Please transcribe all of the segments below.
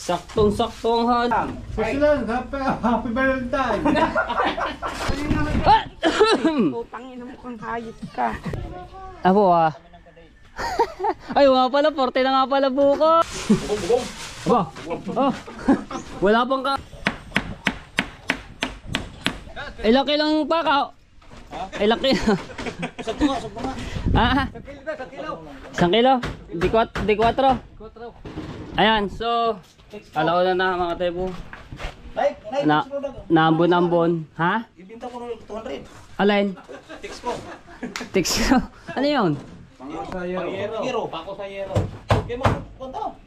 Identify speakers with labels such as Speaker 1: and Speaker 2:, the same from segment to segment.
Speaker 1: Saktong-saktong hal.
Speaker 2: Pasilan, happy Valentine.
Speaker 3: Putangin mo kang hayop ka.
Speaker 1: Apo Ay nga pala, 40 na nga pala buko.
Speaker 2: Bubong.
Speaker 1: Aba. Oh. Wala pang ka. Ilang kilang pakaw? Ilang kilo?
Speaker 2: Sakto nga.
Speaker 1: Ah? 1 kilo? Di 4? Ayan, so alaw na mga tebo. Naambon-ambon. Ha?
Speaker 2: Ibinta ko ng 200.
Speaker 1: Alin?
Speaker 2: Text ko.
Speaker 1: Tix. Ano yun?
Speaker 2: Pako sa yero. Kaya mo, konto.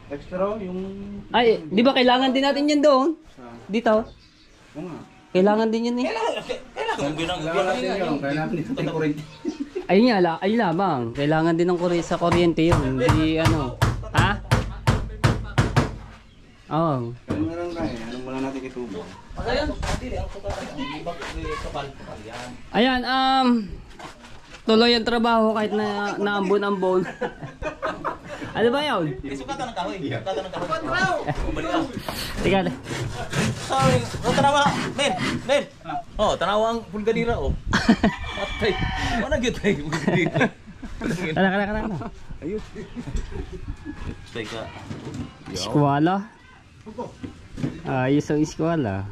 Speaker 2: Extra yung...
Speaker 1: Ay, di ba kailangan din natin yan doon? Dito? Kailangan din yan eh.
Speaker 2: Kailangan din kuryente.
Speaker 1: Ayun nga, ayun lamang. Kailangan din ng sa kuryente yun. Hindi ano. Ha? Oo.
Speaker 2: Ano lang na eh. Anong muna natin itubo?
Speaker 1: Ayan, tuloy ang trabaho kahit na naambon-ambon. Ano ba yun?
Speaker 2: Sukatan ng kahoy.
Speaker 1: Teka.
Speaker 2: Sorry. Tanawa. Men. Oh, tanawa ang pulganira oh. Atay. Mana gyud tay pulganira.
Speaker 1: Kana.
Speaker 2: Ayun. Teka.
Speaker 1: Eskwala. Ayos ang eskwala.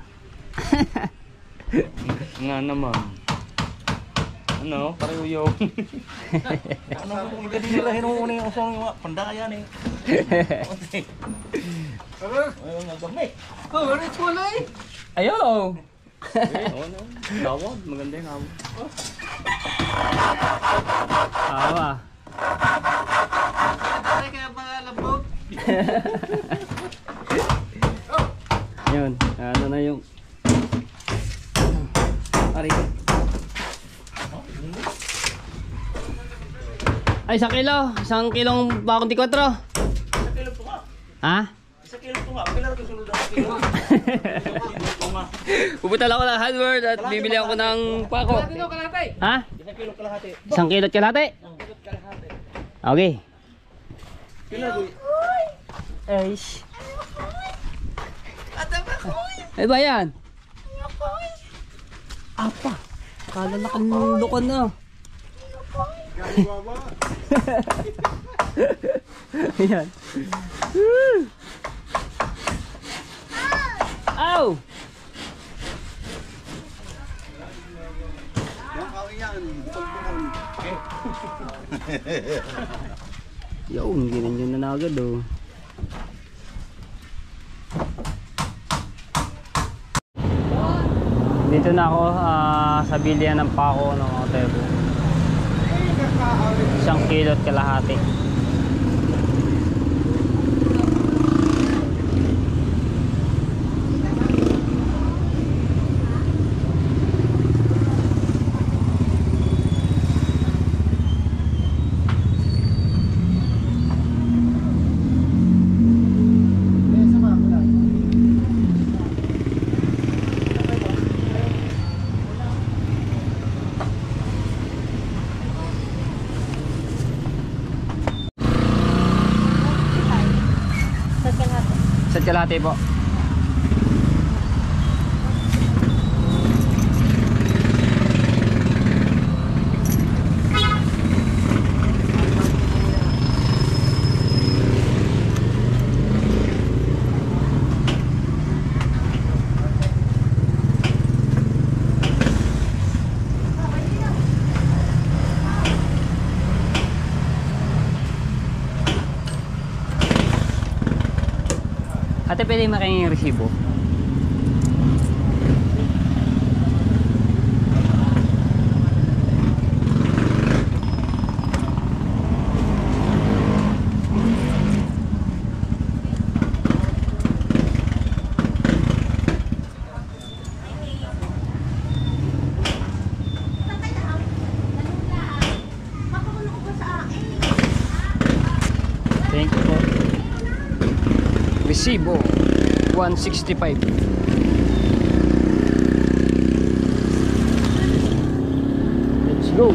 Speaker 2: Nga naman. Ano? Pareho yung... Ano kung pulganira hinuuna yung usang pandayan eh. Ayun nga gamit.
Speaker 3: Oh, rich mo na eh.
Speaker 1: Ayo.
Speaker 2: Tawag, maganda yung hawag.
Speaker 1: Awa.
Speaker 3: Ay, kaya mga labot.
Speaker 1: Yun, ano na yung ari. Ay, 1 kilo. 1 kilong bakong di 4.
Speaker 2: 1 kilo to nga.
Speaker 1: Ha?
Speaker 2: 1 kilo to nga. Kailan ko sunod ang 1 kilo?
Speaker 1: Pupunta lang ako ng Hardware at bibili ako ng pako. Ha?
Speaker 2: 1 kilo kalahati.
Speaker 1: 1 kilo at kalahati? Okay. Aish. Ay ba yan? Apa? Kala na kanulukan na. Ayan. Ow! Yung ginanyan na agad oh. Dito na ako sa bilihan ng pako ng Otebo. 1 kilo at kalahati. Kalahati po. Ate, pwede makingin yung resibo? Thank you po. Resibo 165. Let's go.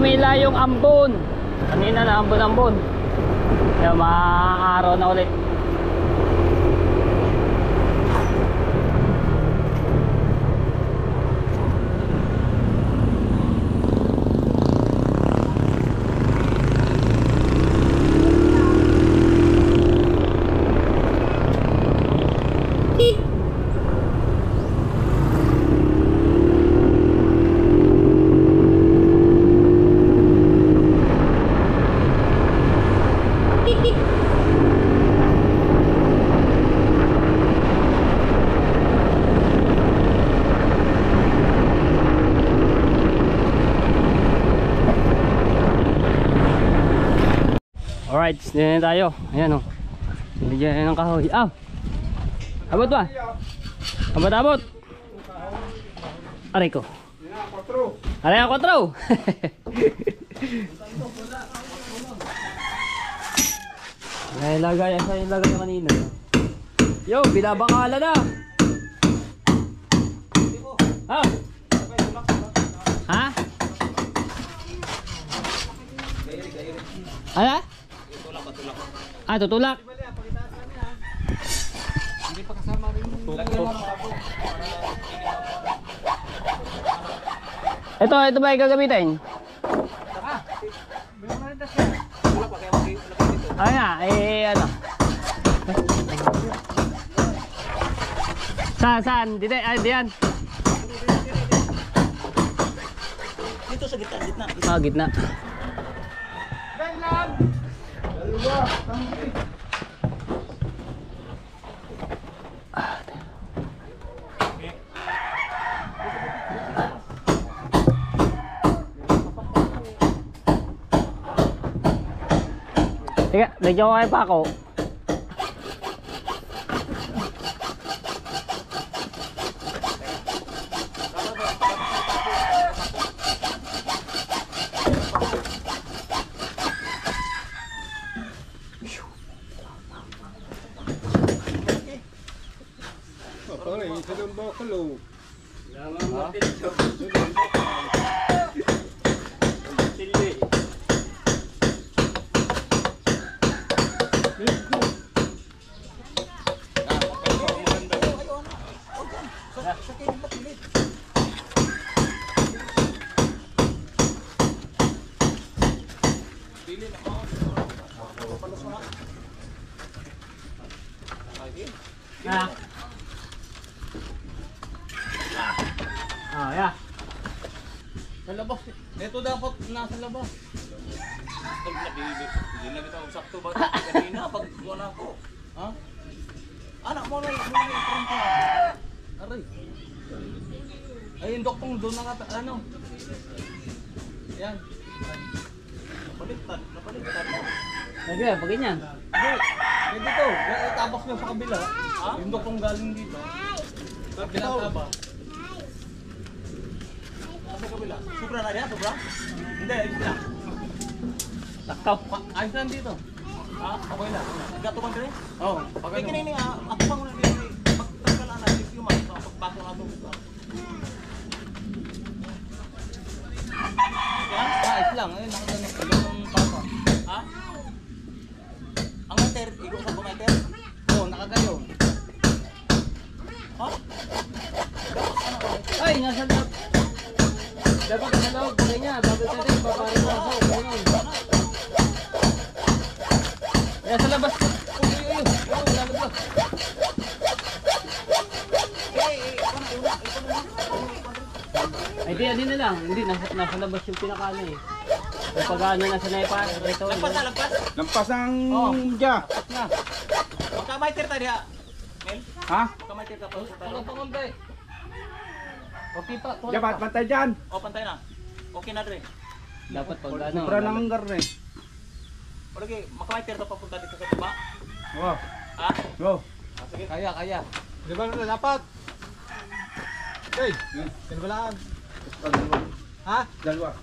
Speaker 1: pumila yung ambon. Kanina na ambon. Kaya maaaraw na ulit. Alright, din na tayo. Ayan o. Sinigyan ng kahoy. Ah! Abot ba? Abot. Aray ko. Aray ako, true. Lagay sa yung lagay kanina. Yo, binabakala na. Ah! Ha? Ala? Ah, tutulak.
Speaker 3: Hindi pa kasama rin yung
Speaker 1: Ito ba yung gagamitin? Ay nga, ano? Saan? Dito, diyan.
Speaker 2: Dito sa gitna.
Speaker 1: Ah, gitna. Teka, lagyan ko kayo pa ako. Yeah.
Speaker 2: Sa labas. Ito dapat nasa labas. Hindi na kita sakto ba kanina pag wala ko. Ha? Anak mo na yung ka. Aray. Ay, yung doktong doon na nga, ano? Yan. Napaliktad.
Speaker 1: Lagyan, pag ganyan.
Speaker 2: Hindi. Eh dito. Tapos nyo sa kabila. Ha? Yung doktong galing dito. Kabilang taba. Sa kabila. Sobra na yan? Sobra? Hindi. Ayos.
Speaker 1: Takaw.
Speaker 2: Ayos lang dito. Ha? Okay na. Gato man rin? Oo. Pag kinini nga, ako pang ulit rin. Pagtanggalan na, yung man. Pagbako nga ito. Yan? Ayos lang. Ayun, nakaganak. Yung papa. Ha? Ang meter, igo sa meter? Oo, nakagayo. Ha?
Speaker 1: Ay, nasa loob. Dapat sa loob, bagay niya. Dapat sa loob, babarin mo ako. Kaya sa labas.
Speaker 2: Uy. Lalabas.
Speaker 1: Ay, di na lang. Hindi, nasa labas yung pinakano eh. Yung pag-ano nasa nepa. Ito.
Speaker 2: Lagpas.
Speaker 4: Lampas ang dya.
Speaker 2: Na. Magkamay-tir tayo diha. Mel?
Speaker 4: Ha?
Speaker 2: Magkamay-tir ka pa.
Speaker 1: Pangambay. Okay pa.
Speaker 4: Dya, ba't pantay dyan?
Speaker 2: O, pantay na. Okay na rin.
Speaker 1: Dapat pag ano.
Speaker 4: Sobra ng hanggar na eh.
Speaker 2: O, lagi, magkamay-tir ka papunta dito sa tuba.
Speaker 4: Oh.
Speaker 2: Ha?
Speaker 4: Oh.
Speaker 2: Sige. Kaya.
Speaker 3: Di ba na dapat? Hey, sino ba lang? Ha?
Speaker 4: Dalawa.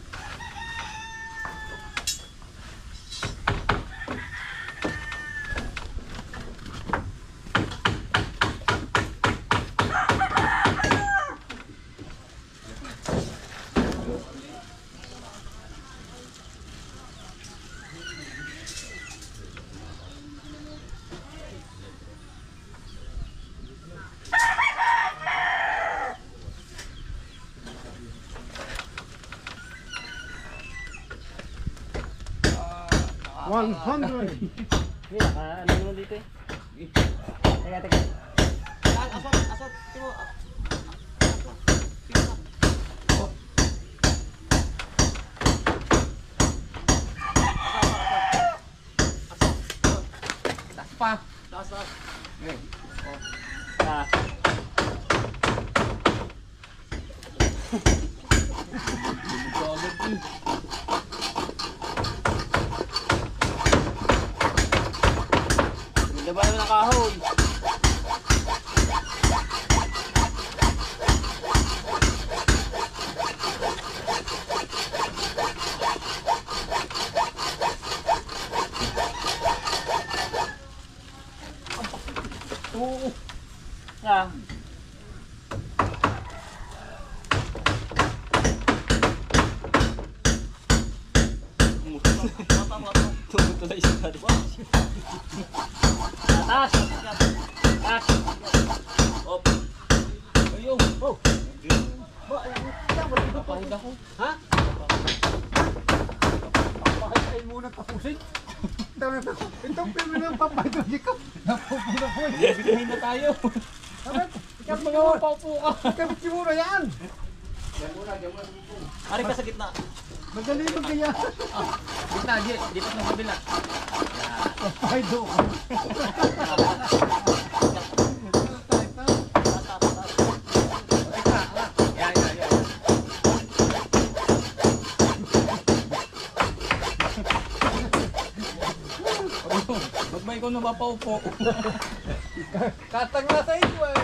Speaker 3: 100.
Speaker 1: Hindi, ano naman dito eh. Teka.
Speaker 2: Asat, timo.
Speaker 3: Pa.
Speaker 2: Taas.
Speaker 1: Ah. Ganda ba naman ang kahon?
Speaker 3: Oo.
Speaker 1: Ah. Tumutulay siya pa rin. Taas! Taas!
Speaker 2: Op. Ayun. Oh. Papahid ako.
Speaker 3: Ha? Papahid muna tapusin. Itong pili ng papahid mo ko. Napupuno po.
Speaker 2: Bitahin na tayo.
Speaker 3: Mas mga paupo ka. Kabit si muna yan.
Speaker 2: Ari ka sa gitna.
Speaker 3: Madali mo kaya.
Speaker 2: Gitna, dito sa kabila.
Speaker 3: Papahid do.
Speaker 2: Magbay ko na mapaupo.
Speaker 3: Katang na sa iyo eh.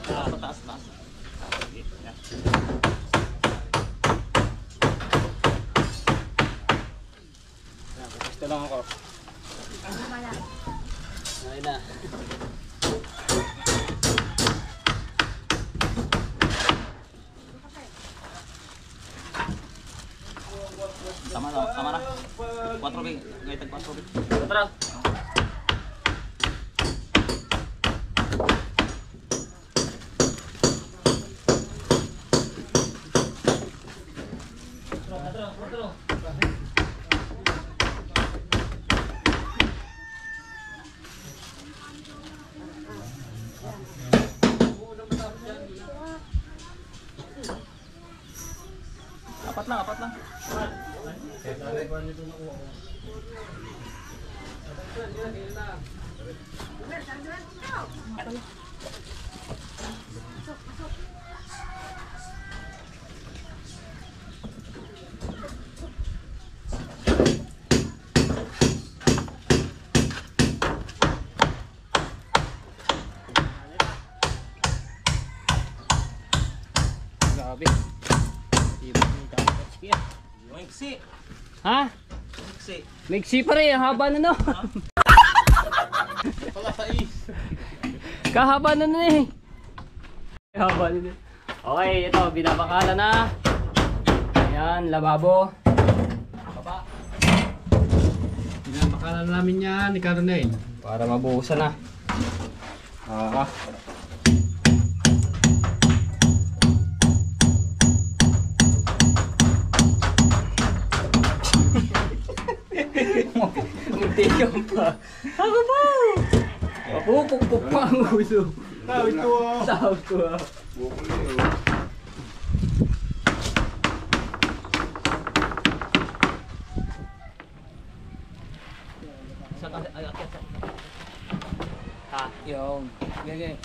Speaker 2: Taas.
Speaker 1: Gusto lang ako. Ay na.
Speaker 2: Tama na. 4 big. Ngayon tag 4 big.
Speaker 1: Tara.
Speaker 2: Apat lang.
Speaker 1: Grabe.
Speaker 2: Maiksi.
Speaker 1: Ha? Mixi pa rin, ang haba na no.
Speaker 2: Pala sa is.
Speaker 1: Kahaba na eh. Kahaba na. Okay, ito, binabakala na. Ayan, lababo.
Speaker 2: Baba.
Speaker 3: Pinapakalan namin yan ni Karonain.
Speaker 1: Para mabuhusan na. Ah. Muntikan pa. Ako pa! Pupukpuk pa ang uso.
Speaker 3: Tawid ko ah.
Speaker 1: Tawag ko ah. Ha?
Speaker 2: Yung. Gege.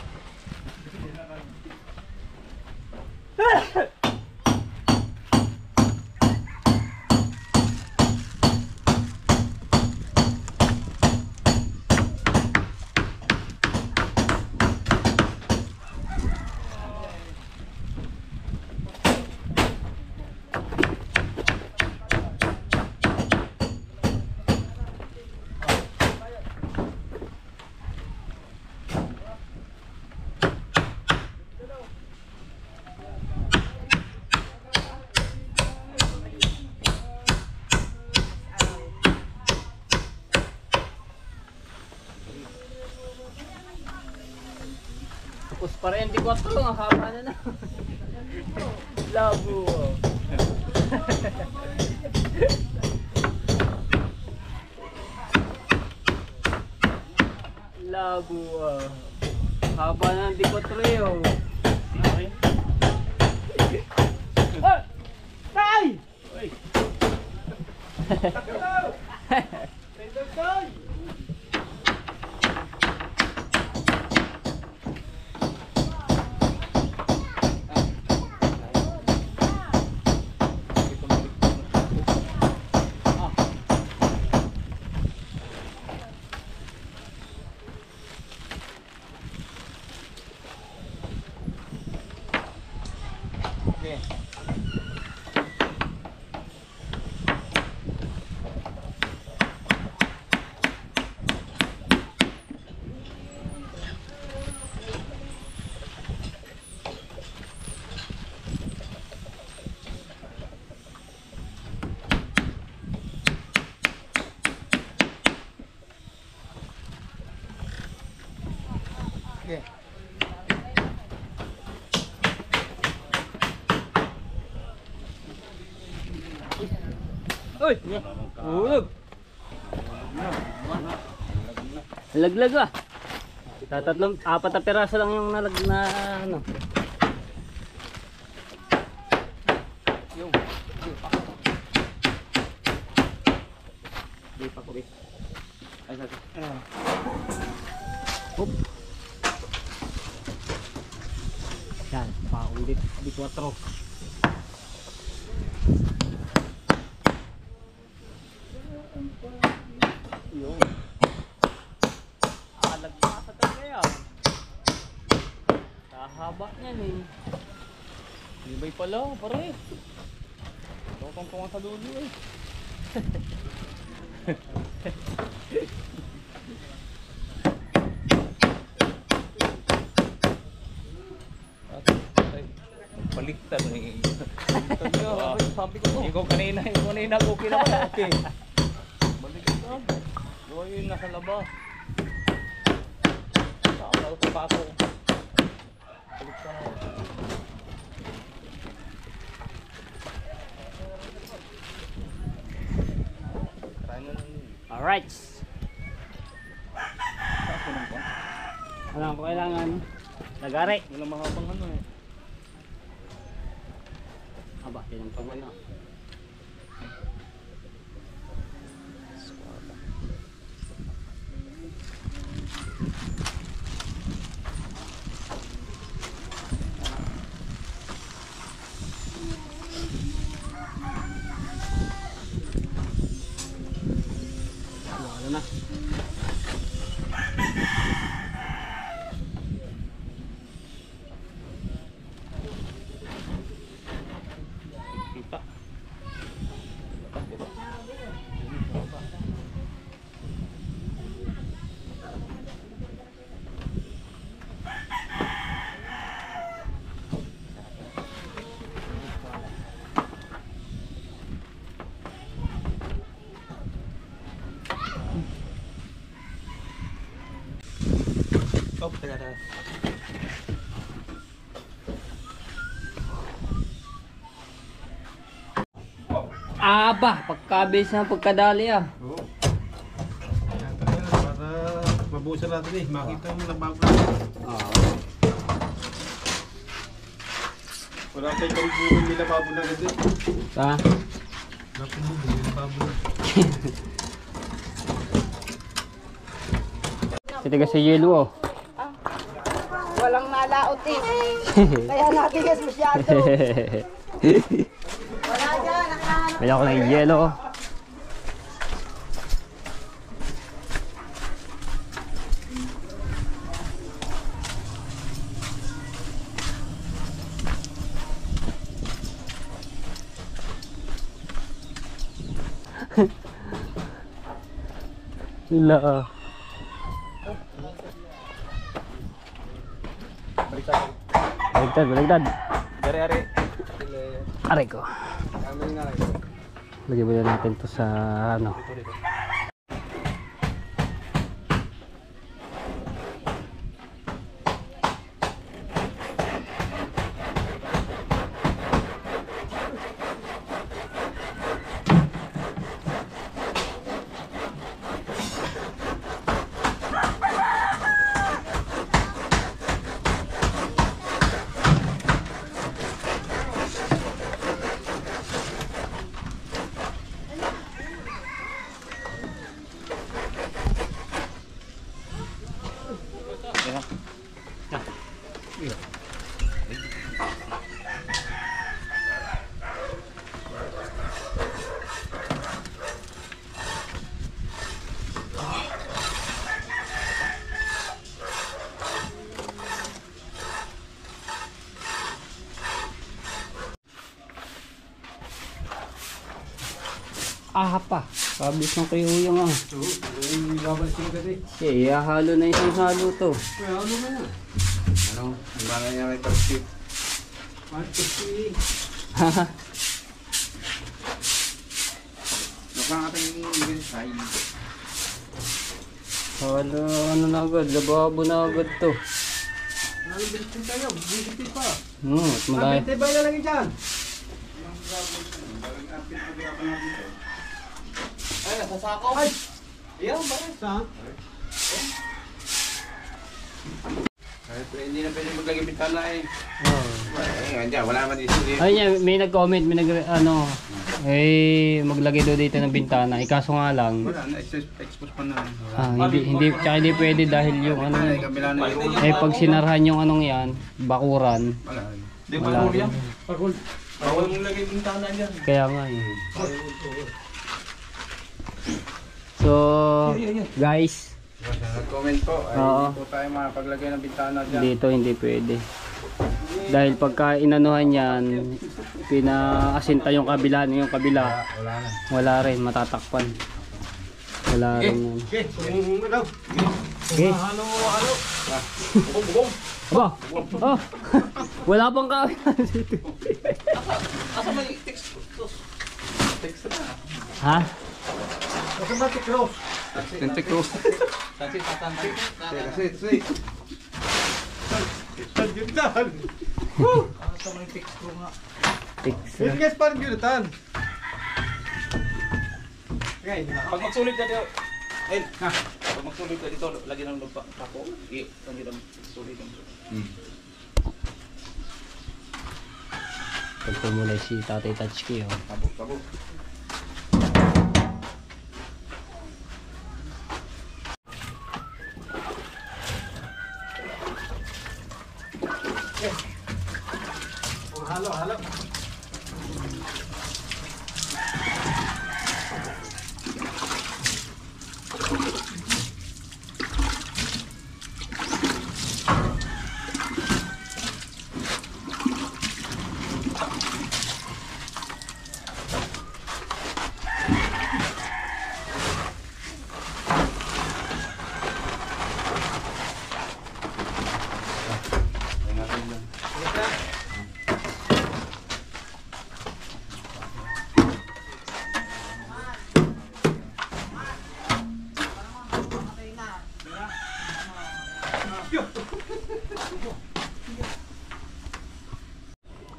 Speaker 1: Parang hindi 4 ang haba na na. Labo. Labo. Haba na hindi 4 oh. Tay! Oy.
Speaker 2: Okay. Okay.
Speaker 1: Uy! Ulog! Laglag ah! Tatatlong, 4 na piraso lang yung nalag na ano.
Speaker 2: Yung. Di pa ko eh. Ay, sa.
Speaker 1: Oop! Yan, paulit. Di 4.
Speaker 2: Yung.
Speaker 1: Lagpasa talaga yan. Kahaba niyan eh.
Speaker 2: Libay pala, pare. Tungtong sa dulo eh. Baliktad ni. Baliktad niya. Sabi ko. Ikaw kanina okay naman. Okay. Baliktad. Yun nasa laba. Saan ako papasok? Baliktad na.
Speaker 1: Alright. Alam ko kailangan lagari.
Speaker 2: Wala mahabang ano eh.
Speaker 1: Aba, yan pa na. Wala na.
Speaker 2: Kita. Oh, teka.
Speaker 1: Aba, pagkabis na pagkadali ah.
Speaker 3: Oo. Yan, para mabusan natin eh. Makita mo nagbago. Wala tayong karubukan nila babo na ganda.
Speaker 1: Sa?
Speaker 3: Wala tayong nila babo na.
Speaker 1: Titigas sa yelo oh.
Speaker 5: Walang nalaot eh. Kaya natigas masyado. Wala dyan, nakahanap.
Speaker 1: Kaya ako ng yelo. La. Baligtad.
Speaker 2: Dari-ari.
Speaker 1: Aray ko. Lagyan mo natin to sa ano. pa. Kabis ng kayo yung ah.
Speaker 4: Yung babalik sila kasi.
Speaker 1: Halo na isang halo to.
Speaker 4: Kaya ano na yan?
Speaker 3: Ano? Ang bagay niya may tarpit.
Speaker 4: Marketing.
Speaker 3: Nakang ating inside.
Speaker 1: Halo, ano na agad, lababo na agad to.
Speaker 4: Nalibintin tayo, bigiti pa.
Speaker 1: At malay.
Speaker 4: Bigiti ba ilalagay dyan?
Speaker 2: Ay, nasa sako.
Speaker 4: Ay!
Speaker 2: Ayan, bakit?
Speaker 4: Saan?
Speaker 3: Ay, hindi na pwede maglagay bintana eh.
Speaker 1: Oh.
Speaker 3: Ay, nga wala man dito.
Speaker 1: Ayun, may nag-comment, maglagay daw dito ng bintana. Ikaso nga lang,
Speaker 3: Wala na, expose pa na.
Speaker 1: hindi pwede dahil yung ano,
Speaker 3: Ay, kabila na yung...
Speaker 1: pag sinarhan yung anong yan, bakuran.
Speaker 3: Wala.
Speaker 2: Di ba
Speaker 1: Wala.
Speaker 2: yan?
Speaker 4: Pagod.
Speaker 2: Bawal mong lagay bintana dyan.
Speaker 1: Kaya nga So, guys,
Speaker 3: Nag-comment po, ay
Speaker 1: Oo.
Speaker 3: hindi po tayo makapaglagay ng bintana dyan.
Speaker 1: dito hindi pwede. Dahil pagka inanuhan yan, pinaasinta yung kabila,
Speaker 3: Wala na.
Speaker 1: wala rin, matatakpan. Wala rin yan.
Speaker 4: Okay, ano?
Speaker 1: Okay.
Speaker 4: Halo.
Speaker 2: Bugong-bugong.
Speaker 1: Aba! Oh! Wala pang kawin dito.
Speaker 2: Asa may text? Text na.
Speaker 1: Ha?
Speaker 4: Automatic close.
Speaker 3: Tente close.
Speaker 2: Kasi tatanti.
Speaker 3: Kasi.
Speaker 4: Saan yun daan?
Speaker 2: Asa may text ko nga.
Speaker 4: Yun guys, parang yun daan. Okay,
Speaker 2: Pag magsulit ka dito, pag magsulit ka dito, lagi ng lupa. Ako, lagi ng sulit.
Speaker 1: Pagpumulay si Tatay Tatsuki, oh.
Speaker 3: Tabo.
Speaker 4: halo.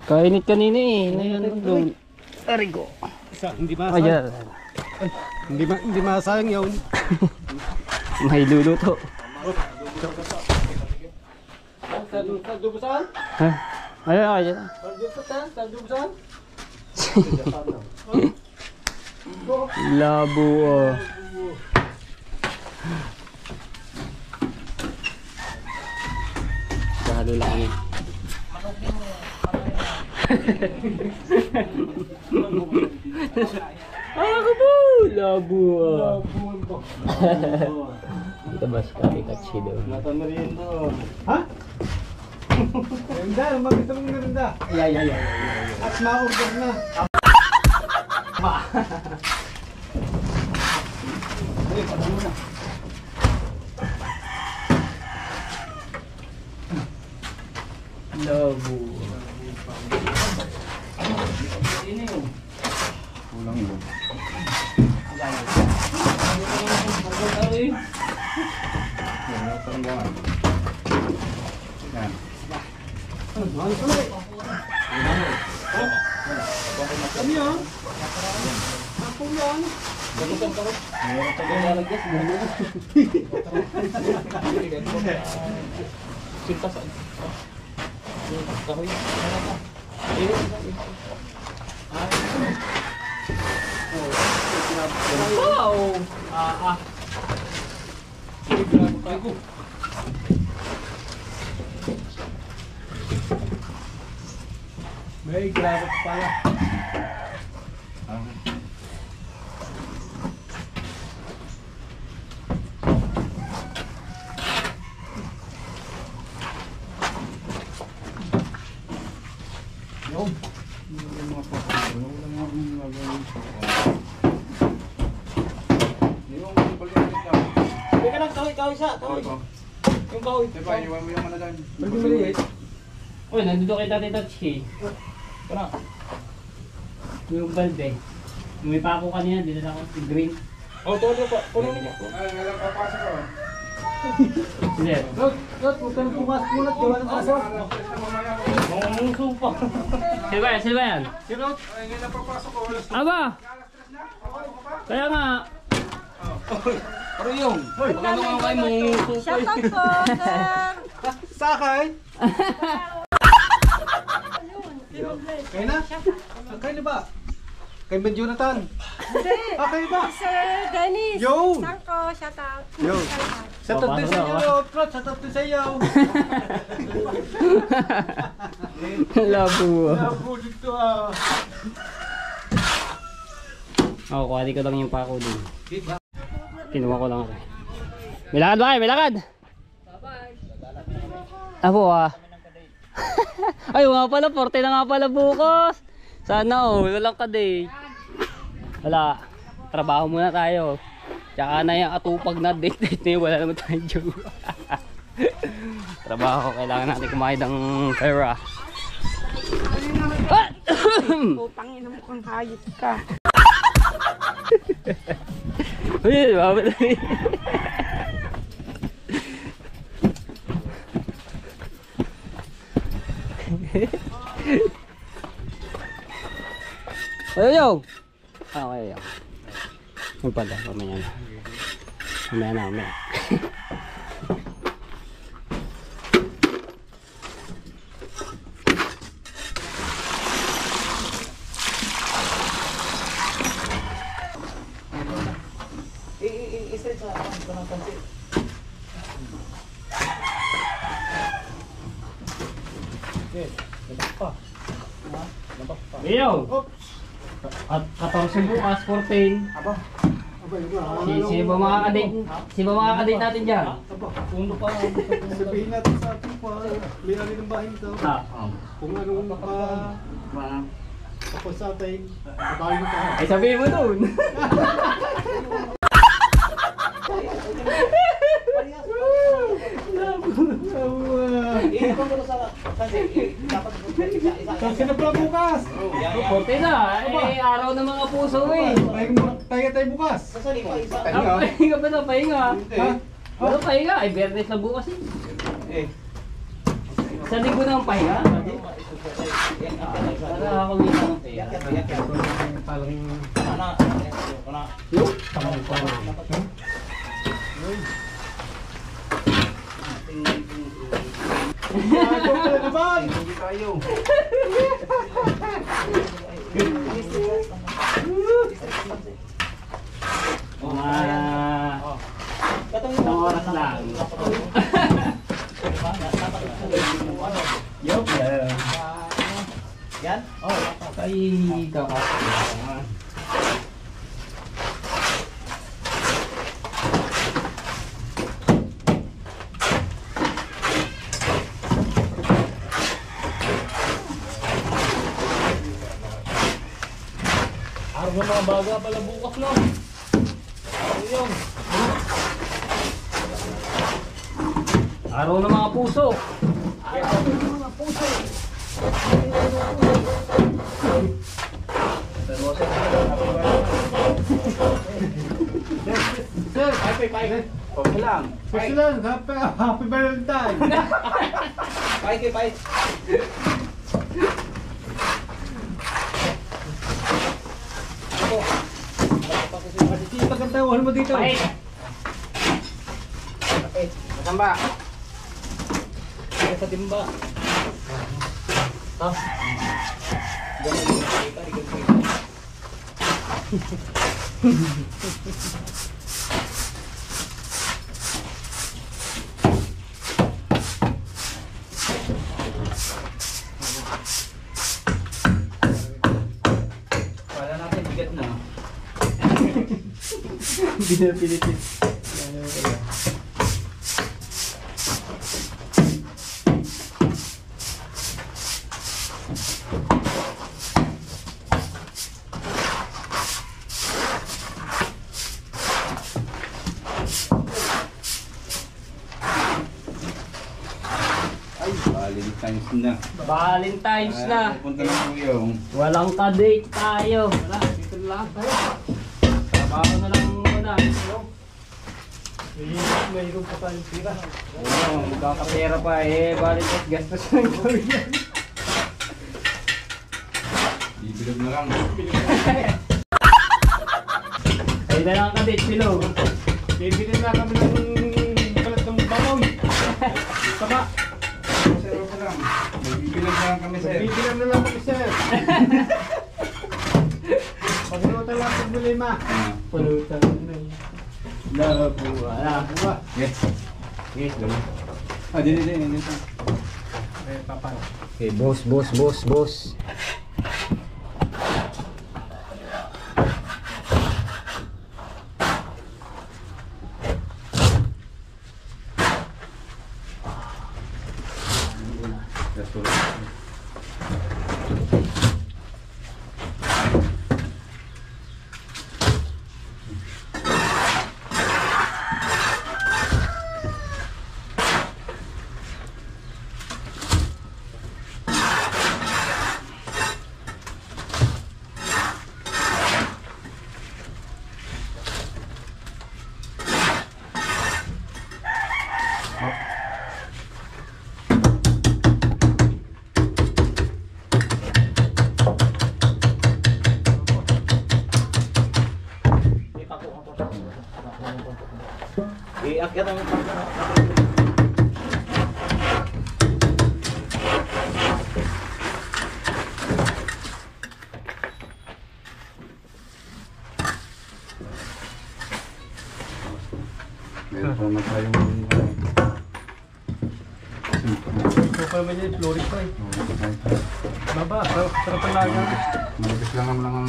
Speaker 1: Kainit kanina eh. Ngayon doon. Arigo.
Speaker 4: Hindi masayang.
Speaker 1: Ayan.
Speaker 4: Hindi masayang yun.
Speaker 1: May luluto.
Speaker 4: Sadubusan?
Speaker 1: Ha? Ayan.
Speaker 4: Sadubusan?
Speaker 1: Labo oh. Halo lang kami. Ako po! Labo ah. Tabas ka kay Tatsi daw.
Speaker 4: Nasa merienda. Ha? Merienda, maganda mong merienda.
Speaker 1: Yeah.
Speaker 4: At ma-order na.
Speaker 1: Labo.
Speaker 3: Kulang yun. Yan.
Speaker 4: Ano yan? Ako yan.
Speaker 2: Sinta saan? Kahoy. Wow!
Speaker 4: May grabe pala.
Speaker 2: kahoy siya, kahoy. Yung kahoy.
Speaker 3: Diba, iwan mo yung ano doon.
Speaker 4: Pwede maliit.
Speaker 1: Uy, nandito kay Tati Tatsuki.
Speaker 2: Ano?
Speaker 1: Yung balde. May pako kanina, dito na ako si Green.
Speaker 2: Oh, tuloy po. Puno niya.
Speaker 3: Ay, ngayon papasok ko.
Speaker 1: Hindi.
Speaker 4: Lot, huwag ka na pumasok mulat. Gawa ng aso.
Speaker 2: Mangumuso pa.
Speaker 1: Sino ba yan? Sino ba yan?
Speaker 3: Si Rod, ay ngayon na papasok ko.
Speaker 1: Aba! Kaya nga,
Speaker 2: Pero yung, magkano nga kayo mangumuso pa.
Speaker 5: Shout out po, sir.
Speaker 3: Sakay? Kayo na? Kayo na ba? Kay Ben Jonathan?
Speaker 5: Hindi.
Speaker 3: Kayo ba?
Speaker 5: Sir Dennis.
Speaker 3: Yo!
Speaker 5: Sangko, shout out.
Speaker 3: Yo! Shout out din sa iyo, Trot. Shout out din sa iyo.
Speaker 1: labo.
Speaker 3: Labo dito ah.
Speaker 1: Ako, kuhati ko lang yung pako din. Kinuha ko lang ako. May lakad ba kayo? May lakad? Apo ah. Ay, nga pala, 40 na nga pala bukas. Sana walang kaday. Wala. Trabaho muna tayo. Tsaka na yung atupag na date na yun, wala naman tayong jowa. Trabaho, kailangan natin kumain ng pera.
Speaker 5: Putang ina mo kang hayop ka.
Speaker 1: Uy, mamatay. Ayaw! Okay, ayaw. Yung pala, mamaya na. Mamaya na, mamaya.
Speaker 2: Isa sa ng pansit. Labak pa. Labak pa.
Speaker 1: Ayaw! At 14 bukas, 14.
Speaker 3: Aba.
Speaker 1: Sino ba makakadate? Sino ba makakadate natin dyan?
Speaker 2: Puno pa.
Speaker 3: Sabihin natin sa ating pa. Layari ng bahay nito.
Speaker 1: Ah.
Speaker 3: Kung anong tapos sa atin. Bahay nito.
Speaker 1: Ay sabihin mo dun.
Speaker 2: Iikon mo sa kasi dapat isa.
Speaker 3: Sino pala bukas?
Speaker 1: 14 na. Eh, araw ng mga puso eh.
Speaker 3: Pahinga tayo bukas.
Speaker 2: Sasali pa isa.
Speaker 1: Ah, pahinga ba na pahinga?
Speaker 3: Ha?
Speaker 1: Ano pahinga? Ay, Bernes na bukas eh.
Speaker 2: Eh.
Speaker 1: Sa linggo na ang pahinga? Para ako minsan ng pera.
Speaker 3: Parang
Speaker 2: Ana. Ana.
Speaker 1: Yung? Tangang pa na.
Speaker 3: Ako pala naman.
Speaker 2: Hindi tayo.
Speaker 1: Mga isang oras lang. Yup.
Speaker 2: Yan? Oh,
Speaker 1: Ay, kakasya.
Speaker 2: araw ng mga baga pala bukas no. Ayun.
Speaker 1: Araw ng mga puso.
Speaker 3: Sir,
Speaker 2: Bye. Okay lang.
Speaker 3: Pasilan, happy Valentine.
Speaker 2: Bye.
Speaker 3: Sige, pagkantawan mo dito.
Speaker 1: Bye.
Speaker 2: Masamba. Sa timba. Ha? Para natin bigat na.
Speaker 1: Hindi na pilitin.
Speaker 3: Valentine's na.
Speaker 1: Valentine's na.
Speaker 3: Punta na po yung.
Speaker 1: Walang ka-date tayo. Wala, dito na lang tayo. Trabaho na lang muna.
Speaker 4: Mayroon pa tayong tira.
Speaker 1: Oo, magkakapera pa eh. Valentine's gastos ng gawin yan.
Speaker 3: Bibilog na lang.
Speaker 1: Ay na lang ka-date, Pilog.
Speaker 4: Bibili na kami ng kalat ng bawang. Tama.
Speaker 3: Sir, okay lang. Bibilog na lang kami, sir.
Speaker 4: Bibili na lang kami, sir. Paglutan lang ng bulima. Pulutan na yun.
Speaker 1: Wala.
Speaker 3: Yes.
Speaker 1: Yes, dali.
Speaker 3: Dito.
Speaker 4: Papa.
Speaker 1: Okay, boss.
Speaker 3: Yes, sir.
Speaker 2: Iakyat ang
Speaker 3: Meron pa naman tayong.
Speaker 4: Ito pa naman yung florid pa eh. Baba, sarap ang laga.
Speaker 3: Malabis lang naman ang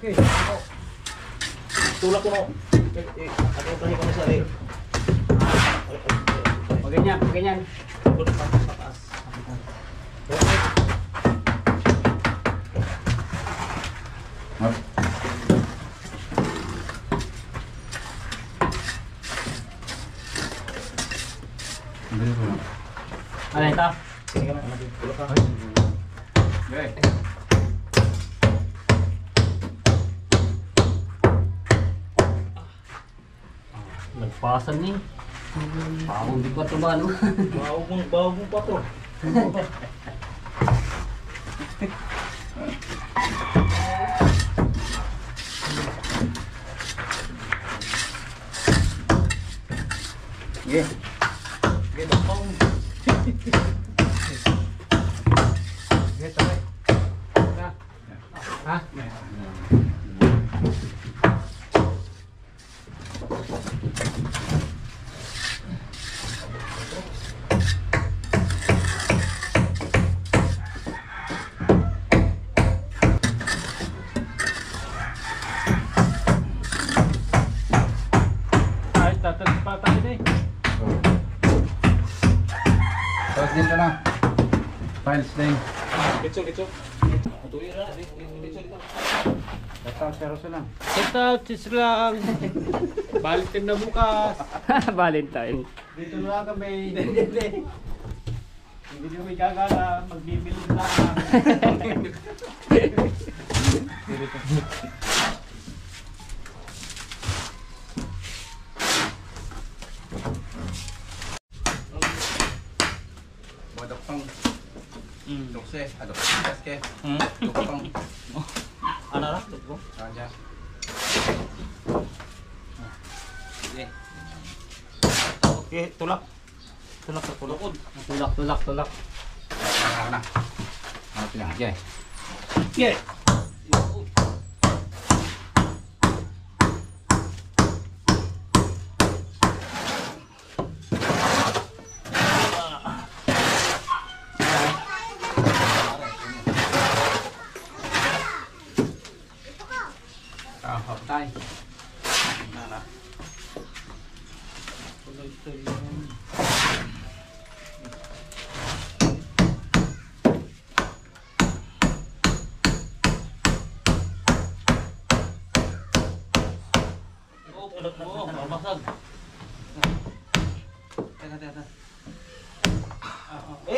Speaker 4: Okay.
Speaker 2: tulak ko no. Ako tahi ko sa rin.
Speaker 1: Ganyan. Ano ito?
Speaker 2: Tulak ka.
Speaker 3: Okay.
Speaker 1: Nagpasan ni. Parang di pa tumano.
Speaker 2: Bawang pa to.
Speaker 3: Yeah.
Speaker 4: Get away. Ha? Ay, tatalis pa tayo na eh.
Speaker 3: Tapos dito na. Files din.
Speaker 2: Kitso. Tuloy na. Kitso dito.
Speaker 3: Tapos lang.
Speaker 4: Set out, sis lang. Balikin na bukas.
Speaker 1: Valentine.
Speaker 4: Dito na lang kami. Hindi kami gagala. Magbibilog lang.
Speaker 3: Madokpang. Dokse. Adok. Kaske.
Speaker 2: Hmm.
Speaker 3: Dokpang.
Speaker 2: Ano ra? Dito.
Speaker 3: Kanya.
Speaker 2: Okay, tulak. Tulak sa tulakod.
Speaker 1: Tulak.
Speaker 3: Na. Ano pila? Okay.
Speaker 2: Yeah.
Speaker 3: Haptay.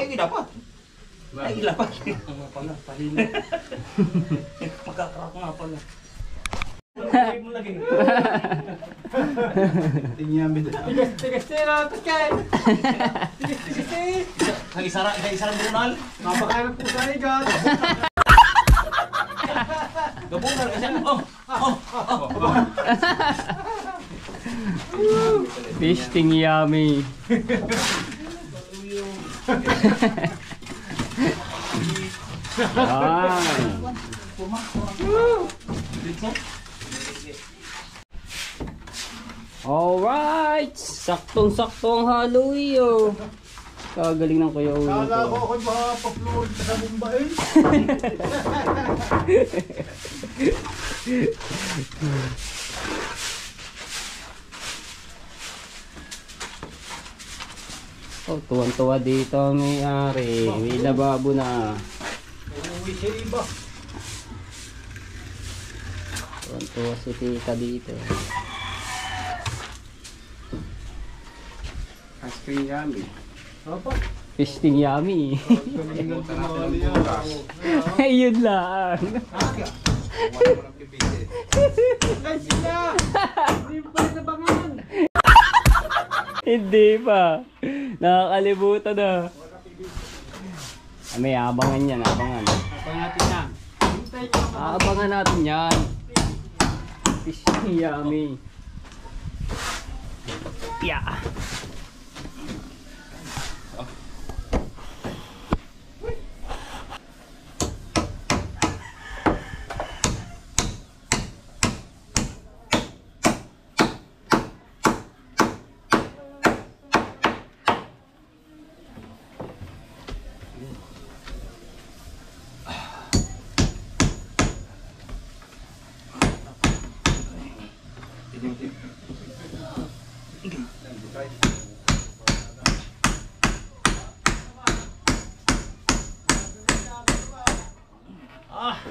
Speaker 2: Ay, dapat. Ay, dapat.
Speaker 4: Ano pala, pahila.
Speaker 2: Magkakarak nga pala.
Speaker 4: Ay mo lagi.
Speaker 3: Tingnan mo.
Speaker 4: Tigas na, Tuskay. Tigas.
Speaker 2: Kay isara bunal.
Speaker 3: Mapakain po sa igat.
Speaker 2: Gabunal kasi.
Speaker 1: Fisting yummy. Alright! Saktong-saktong Halloween oh. Kagaling ng Kuya Ulo
Speaker 3: Kala ko
Speaker 1: ko.
Speaker 3: ako'y makapapload sa Mumbai.
Speaker 1: Oh, tuwan-tuwa dito ang may-ari. May lababo na.
Speaker 3: Uwi siya iba.
Speaker 1: Tuwan-tuwa si tita dito.
Speaker 4: Ice cream yummy.
Speaker 3: Apa?
Speaker 1: Fisting yummy.
Speaker 3: Kalimutan natin ang bukas.
Speaker 1: Ayun lang.
Speaker 3: Guys, sila! Hindi pa rin nabangan.
Speaker 1: Hindi pa. Nakakalimutan na. May abangan yan, abangan.
Speaker 3: Apa natin na? Hintay ka naman.
Speaker 1: Abangan natin yan. Fisting yummy. Yeah.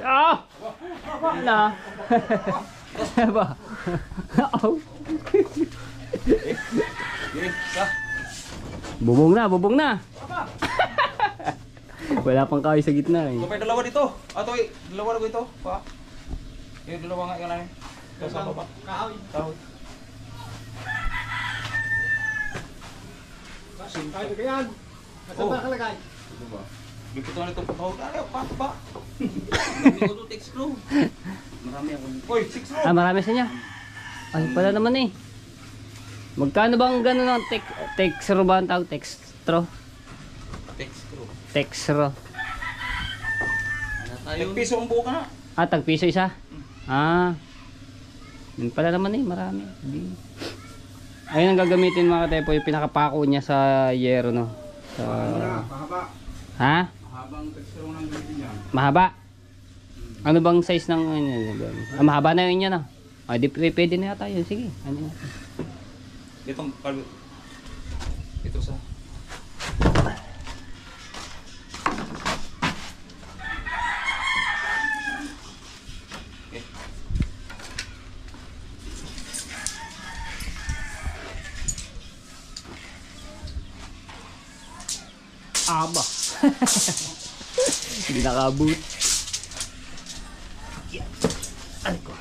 Speaker 1: Ah! Wala. Ba? Au. Bubong na, bubong na. Wala pang kahoy sa gitna eh.
Speaker 2: Kapay dalawa dito. Atoy, dalawa na ito. Pa. Yung dalawa nga yung namin. Sa baba.
Speaker 3: Kahoy.
Speaker 2: Kahoy.
Speaker 3: Kahoy ka yan. Nasaan ba nakalagay?
Speaker 2: Bigyan ko na ito. Kahoy. Ay, pa. Hindi ko ito text crew. Marami ako. Uy, 6 row.
Speaker 1: Ah, marami sa inyo. Ay, pala naman eh. Magkano bang gano'n ang textro ba ang tawag? Textro?
Speaker 2: Text crew.
Speaker 1: Textro.
Speaker 2: Nagpiso ang buo ka na.
Speaker 1: Ah, tagpiso isa? Ah. Yun pala naman eh, marami. Di. Ayun ang gagamitin mga katepo, yung pinakapako niya sa yero, no? Sa...
Speaker 3: Pahaba.
Speaker 1: Ha?
Speaker 3: Habang texture ng gawin niya.
Speaker 1: Mahaba? Ano bang size ng... Ah, mahaba na yun yan, ah. Ah, di pwede na yata yun. Sige. Ano yun?
Speaker 2: Itong kalbo. Ito sa. Okay.
Speaker 1: Aba. Hindi nakabut. Ay ko.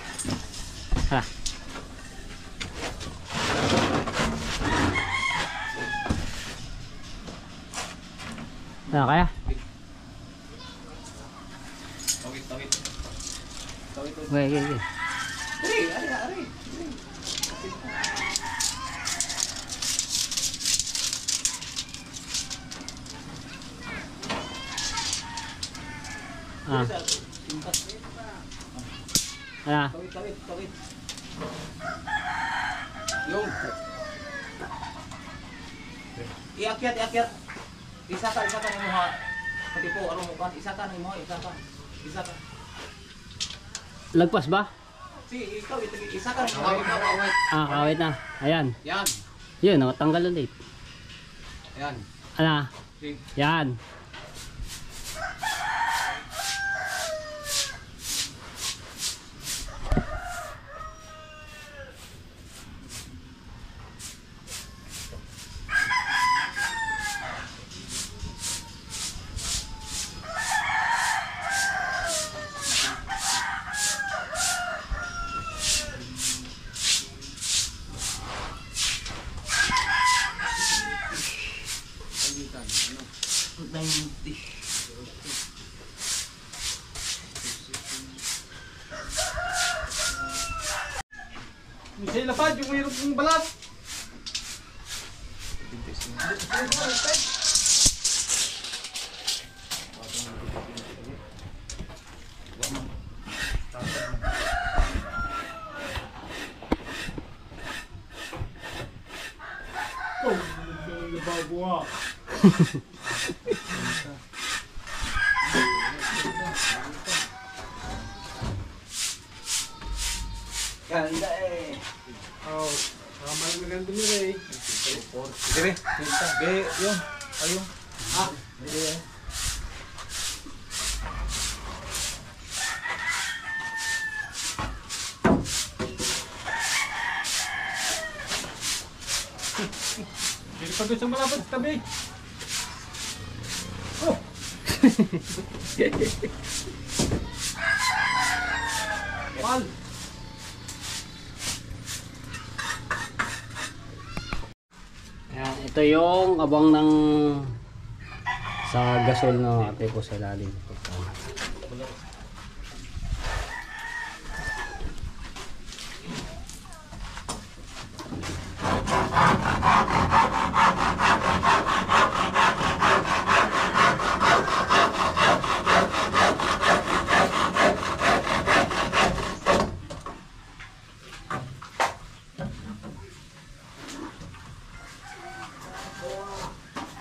Speaker 1: Ha. Ano kaya?
Speaker 2: Tawid. Tawid.
Speaker 1: Okay, okay, okay.
Speaker 2: Ari.
Speaker 1: Ah. Ano?
Speaker 2: Tawid. Yung. Iakyat. Isa ka ng muha. Pati po, ano mo ka? Isa ka.
Speaker 1: Lagpas ba?
Speaker 2: Si, ikaw, isa ka ng muha.
Speaker 1: Ah, kawit na. Ayan.
Speaker 2: Yan.
Speaker 1: Yun, tanggal ulit.
Speaker 2: Yan.
Speaker 1: Ano?
Speaker 2: Si.
Speaker 1: Yan.
Speaker 2: 90.
Speaker 3: Yung sa ilapad, yung mayroon kong balat. Oh, nabago nga.
Speaker 2: Ganda eh.
Speaker 3: Oh, maling maganda nyo eh.
Speaker 2: Dire. Be, yun. Ayun. Ah, dire.
Speaker 3: Hindi pa doon sa malapad sa tabi. Oh! Pal!
Speaker 1: Ayan, ito yung abang ng sa gasol na ate po sa lalim.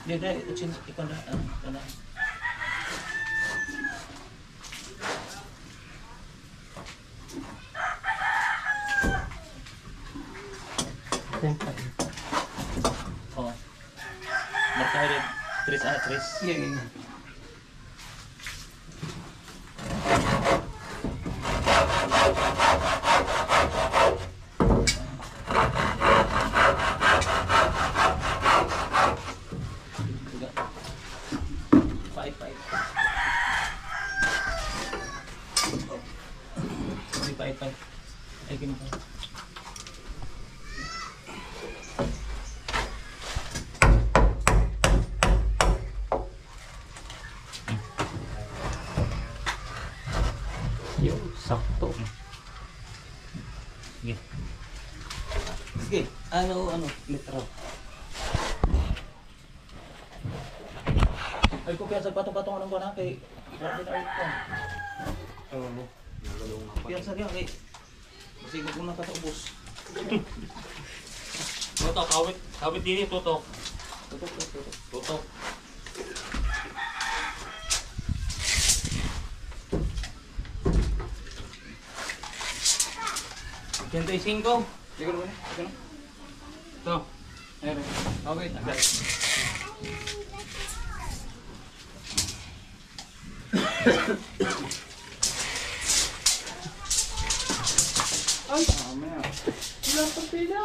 Speaker 2: Dire, ikaw na. Ano? Oh. Marka rin. Tris. Yeah. Five. Five. Ay, ganito.
Speaker 1: Yung sakto.
Speaker 2: Sige. Sige. Ano? Litra. Ay, kung kaya sa patong-patong anong ba na kay wala din art ko. Oo. Kaya sa kaya kay masig ko na kataubos.
Speaker 4: Tutok, kawit din tutok.
Speaker 2: Tutok. Kenta 5. Sige na. Ito. Ayun. Okay, agad.
Speaker 3: Ay! Ilang partida?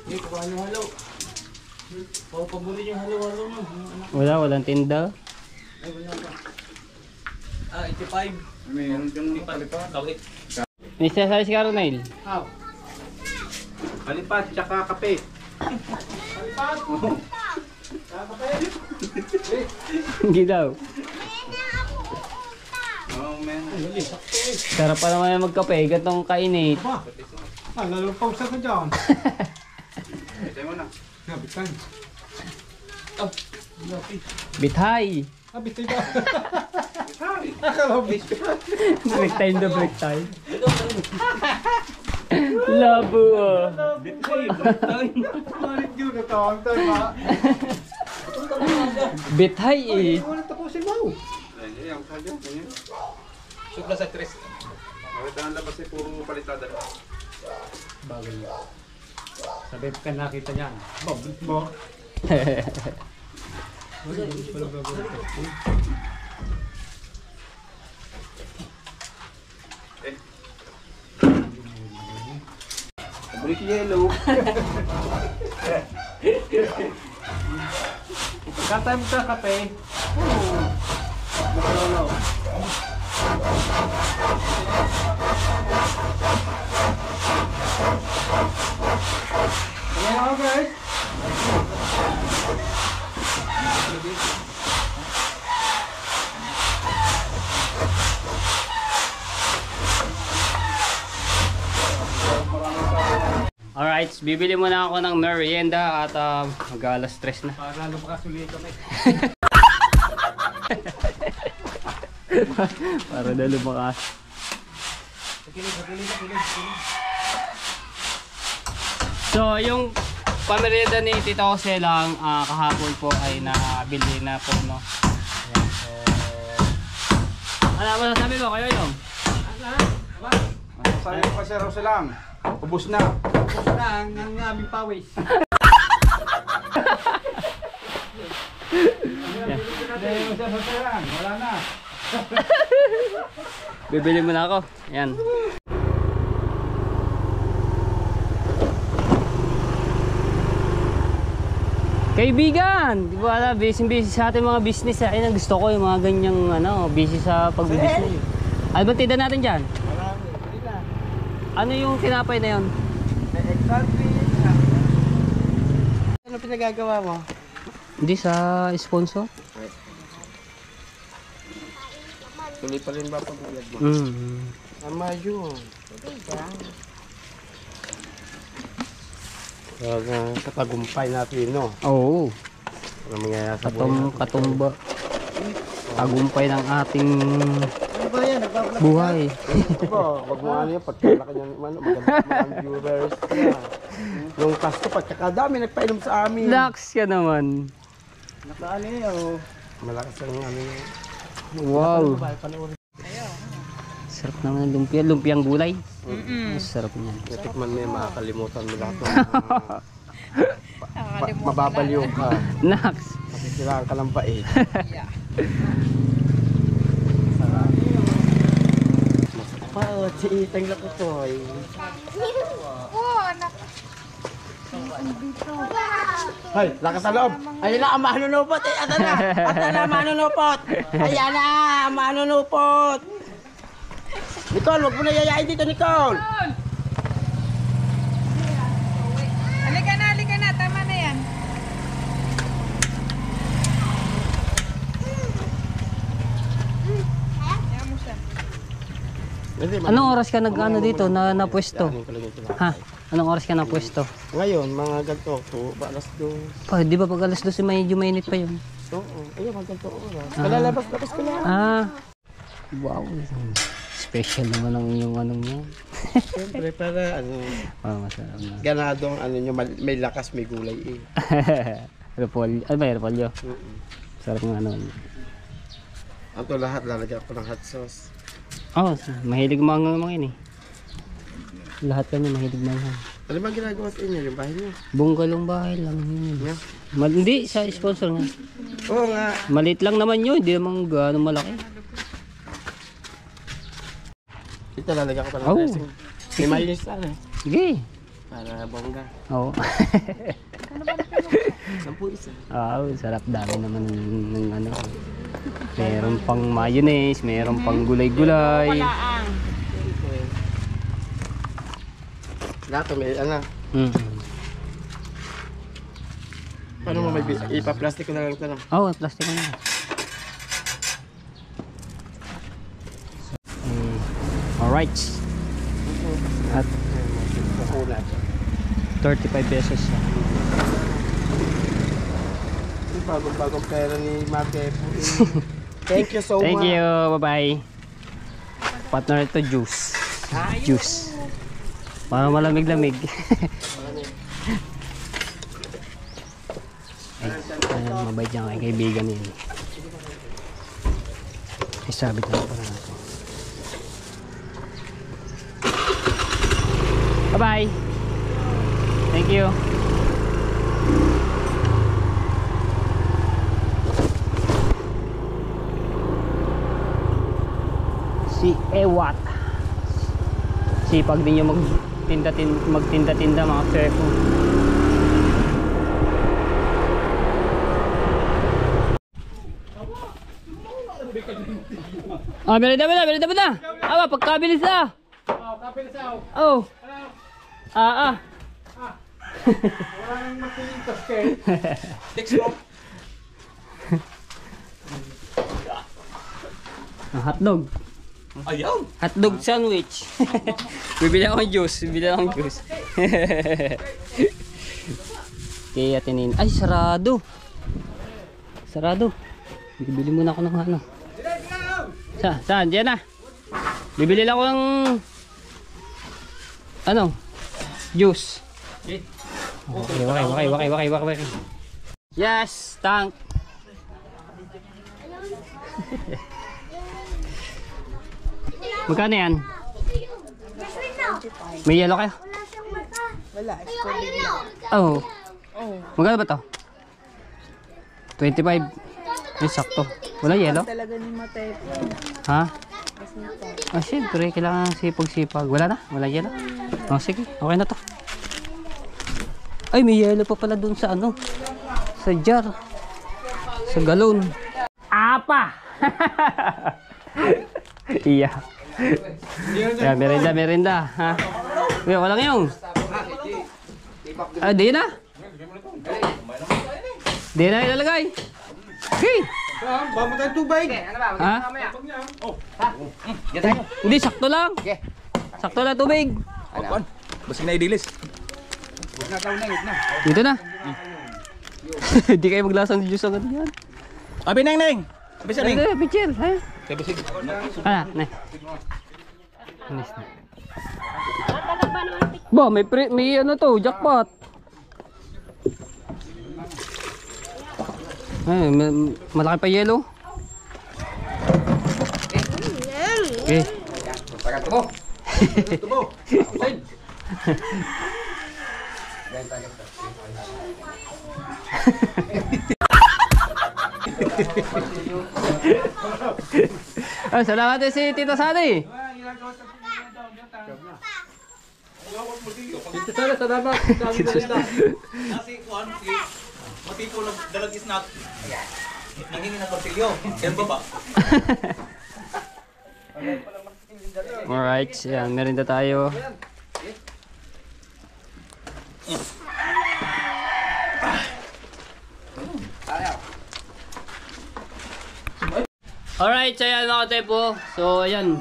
Speaker 2: Hindi, kukuha yung halo. Pabuli yung halo-halo mo.
Speaker 1: Walang tinda.
Speaker 2: Ay, wala pa. 85.
Speaker 3: Mayroon kang
Speaker 2: Palipat. Kawit.
Speaker 1: May sinasabi si Caronail.
Speaker 3: How? Palipad, tsaka kape. Palipad! Tsaka kape.
Speaker 1: Hindi daw.
Speaker 3: Oh, man. Ay, sakto eh.
Speaker 1: Sarap pa naman yung magkape. Gatong kainit.
Speaker 3: Ba? Lalupaw sa ka dyan. Ito mo na. Nabitan.
Speaker 2: Oh, lapit.
Speaker 1: Bithay.
Speaker 3: Nabitan ka. Akala mo
Speaker 1: Break time na break time. Labo oh.
Speaker 3: Malit yun, natawang tayo ba?
Speaker 1: Bithay eh.
Speaker 3: Hindi mo natapusin mo.
Speaker 2: Supla sa 3.
Speaker 3: Ito ang labas ay puro palitada.
Speaker 4: Bagay. Sabi ka nakita niyan.
Speaker 3: Babit mo.
Speaker 2: Break yellow.
Speaker 3: Pagkatime sa kape.
Speaker 2: Ayan,
Speaker 3: ako guys.
Speaker 1: Alright, bibili muna ako ng merienda at mag-alas 3 na.
Speaker 3: Para lumakasulay kami.
Speaker 1: Para na lumakas. So, yung pamerienda ni Tita Jose lang kahapon po ay nabili na po, no? Ayan, so... Ano masasabi mo kayo yung?
Speaker 3: Masasabi ko kasi raw lang. Ubus na. Ubus na ang aming pawis. Wala na.
Speaker 1: Bibili muna ako. Ayan. Kaibigan, di ba busy sa ating mga business. Ayun ang gusto ko, yung mga ganyang busy sa pagbibusiness. Ano ba tinda natin dyan? Ano yung tinapay na yun?
Speaker 3: Ano pinagagawa mo?
Speaker 1: Hindi sa sponsor?
Speaker 3: Tuloy pa rin ba pag-ulag mo? Tama yun. Katagumpay natin, no?
Speaker 1: Oo.
Speaker 3: Ano mangyayari sa buhay?
Speaker 1: Katumba. Tagumpay ng ating
Speaker 3: Ano ba yan? Nagbablog
Speaker 1: buhay.
Speaker 3: Wag mo ano yan, pagkalaki niyan, magandang viewers. Nung kasto, pagkakadami nagpainom sa amin.
Speaker 1: Relax ka naman.
Speaker 3: Nakaano yun, oh. Malakas ang ano yun.
Speaker 1: Wow. Sarap naman ng lumpia. Lumpiang gulay. Sarap niyan.
Speaker 3: Natikman mo yan, makakalimutan mo lahat. Mababaliw ka.
Speaker 1: Nax.
Speaker 3: Kasi siraan ka ng bait. Masarap. Si Itang Lakutoy. Hay, lakas sa loob. Ayun na, ang manunupot. Ata na. Ata na, manunupot. Ayan na, ang manunupot. Nicole, wag mo na yayain dito, Nicole.
Speaker 5: Halika na. Tama na yan.
Speaker 1: Anong oras ka nag-ano dito na napwesto? Ha? Anong oras ka napwesto?
Speaker 3: Ngayon, mga ganito, alas 2.
Speaker 1: Pa, di ba pag alas 12 medyo mainit pa yun?
Speaker 3: Oo, ayun, mga ganito oras. Kalalabas-labas ka na.
Speaker 1: Ah. Wow. Special naman ang inyong anong yan.
Speaker 3: Siyempre, para
Speaker 1: Masarap na.
Speaker 3: ganadong may lakas, may gulay eh.
Speaker 1: Repolyo. Ano ba yung repolyo? Sarap ng ano.
Speaker 3: Ang to lahat, lalagyan ko ng hot sauce.
Speaker 1: Oh, mahilig mga yun eh. Lahat kami mahilig mga.
Speaker 3: Ano ba ginagawa sa inyo, yung bahay niyo?
Speaker 1: Bunggalong bahay lang yun.
Speaker 3: Yeah.
Speaker 1: Hindi, sa sponsor nga.
Speaker 3: Oo nga.
Speaker 1: Maliit lang naman yun, hindi naman gano'ng malaki.
Speaker 3: Ito, lalagyan ko pa ng
Speaker 1: Oh.
Speaker 3: dressing. May mayonnaise sana eh.
Speaker 1: Sige.
Speaker 3: Para bongga.
Speaker 1: Oo.
Speaker 3: Sampu isa.
Speaker 1: Sarap dami naman ng ano. Meron pang mayonnaise, meron pang gulay-gulay.
Speaker 3: Lahat may ano. Paano mo may ipa-plastic ko na lang ito na?
Speaker 1: Oh, plastic na. Alright. At 35 pesos.
Speaker 3: Bagong pera ni Mate. Thank you so much.
Speaker 1: Thank you. Bye-bye. Partner ito, juice. Juice. Para malamig-lamig. Ay, mabait niya kay kaibigan yun. Isabit na para natin. Bye-bye. Thank you. Si Ewat. Sipag din yung magtinda-tinda mga chefo. Merenda ba? Pagkabilis na.
Speaker 3: Kapil sa
Speaker 1: Oh.
Speaker 2: Text mo.
Speaker 1: Hotdog.
Speaker 2: Ayaw.
Speaker 1: Hotdog sandwich. Bibili akong juice. Bibili akong juice. Okay, atinin. Ay, sarado. Sarado. Bibili muna ako ng ano. Saan? Diyan na. Bibili lang ako ng ano? Juice. Okay. Yes, tank. Magkano yan? May yellow kayo?
Speaker 5: Wala, scooby lang.
Speaker 1: Oh.
Speaker 5: Oh,
Speaker 1: Magkano ba to? 25. Yung sakto. Wala yellow?
Speaker 5: talaga ni Matepo.
Speaker 1: Ha? Ah, syempre. Kailangan sipag-sipag. Wala na? Wala yellow? Oh, sige. Okay na to. Ay, may yellow pa pala dun sa ano? Sa jar. Sa galon. Apa! Iya. Yeah, merinda. Ha? Uy, walang yung. Ah, di na? Di na ilalagay. Okay.
Speaker 3: Ba mo tayong tubig?
Speaker 1: Ha? Hindi, sakto lang. Sakto lang tubig.
Speaker 2: Basig na idilis.
Speaker 1: Dito na. Hindi kayo maglasang juice agad yan.
Speaker 2: Abi neng. Abi sa neng.
Speaker 1: Ano, picture, ha?
Speaker 2: Kaya basig.
Speaker 1: Ano, ne. Anis na. Ba, may ano to, jackpot. Ay, malaki pa yellow. Okay.
Speaker 2: Tubo.
Speaker 1: Ah, salamat din si Tito Sani.
Speaker 2: Kasi kuan si Matipo lang dalag snack. Nangingi na tortilyo. Yan ba ba?
Speaker 1: Alright, yan, merinda tayo. Alright, so yan mga tepo. So ayan,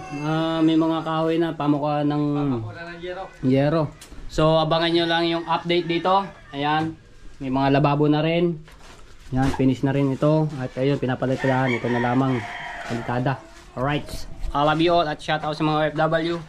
Speaker 1: may mga kahoy na pamukha ng yero. So abangan nyo lang yung update dito. Ayan, may mga lababo na rin. Yan, finish na rin ito. At ayun, pinapalitan. Ito na lamang. Kalikada. Alright, I love you all at shout out sa mga OFW.